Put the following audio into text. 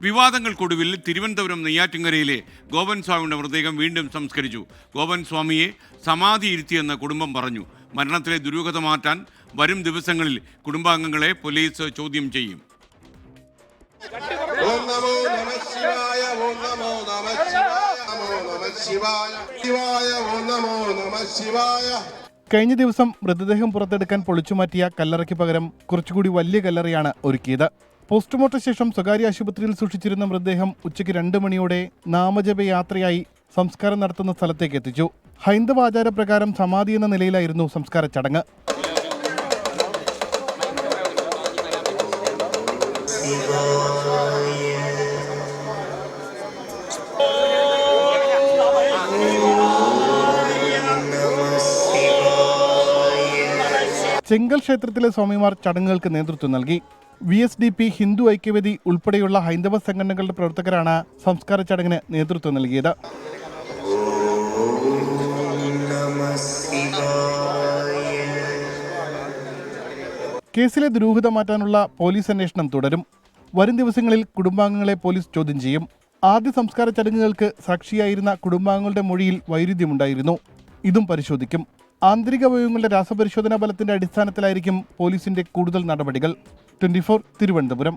വിവാദങ്ങൾക്കൊടുവിൽ തിരുവനന്തപുരം നെയ്യാറ്റിൻകരയിലെ ഗോപൻ സ്വാമിയുടെ മൃതദേഹം വീണ്ടും സംസ്കരിച്ചു. ഗോപൻ സ്വാമിയെ സമാധി ഇരുത്തിയെന്ന് കുടുംബം പറഞ്ഞു. മരണത്തിലെ ദുരൂഹത മാറ്റാൻ വരും ദിവസങ്ങളിൽ കുടുംബാംഗങ്ങളെ പോലീസ് ചോദ്യം ചെയ്യും. കഴിഞ്ഞ ദിവസം മൃതദേഹം പുറത്തെടുക്കാൻ പൊളിച്ചുമാറ്റിയ കല്ലറയ്ക്ക് പകരം കുറച്ചുകൂടി വലിയ കല്ലറയാണ് ഒരുക്കിയത്. പോസ്റ്റ്മോർട്ടം ശേഷം സ്വകാര്യ ആശുപത്രിയിൽ സൂക്ഷിച്ചിരുന്ന മൃതദേഹം ഉച്ചയ്ക്ക് 2 മണിയോടെ നാമജപയാത്രയായി സംസ്കാരം നടത്തുന്ന സ്ഥലത്തേക്ക് എത്തിച്ചു. ഹൈന്ദവ ആചാരപ്രകാരം സമാധി എന്ന നിലയിലായിരുന്നു സംസ്കാര ചടങ്ങ്. ചെങ്കൽ ക്ഷേത്രത്തിലെ സ്വാമിമാർ ചടങ്ങുകൾക്ക് നേതൃത്വം നൽകി. VSDP, ഹിന്ദു ഐക്യവേദി ഉൾപ്പെടെയുള്ള ഹൈന്ദവ സംഘടനകളുടെ പ്രവർത്തകരാണ് സംസ്കാര ചടങ്ങിന് നേതൃത്വം നൽകിയത്. കേസിലെ ദുരൂഹത മാറ്റാനുള്ള പോലീസ് അന്വേഷണം തുടരും. വരും ദിവസങ്ങളിൽ കുടുംബാംഗങ്ങളെ പോലീസ് ചോദ്യം ചെയ്യും. ആദ്യ സംസ്കാര ചടങ്ങുകൾക്ക് സാക്ഷിയായിരുന്ന കുടുംബാംഗങ്ങളുടെ മൊഴിയിൽ വൈരുദ്ധ്യമുണ്ടായിരുന്നു. ഇതും പരിശോധിക്കും. ആന്തരിക അവയവങ്ങളുടെ രാസപരിശോധനാ ഫലത്തിന്റെ അടിസ്ഥാനത്തിലായിരിക്കും പോലീസിന്റെ കൂടുതൽ നടപടികൾ. 24 തിരുവനന്തപുരം.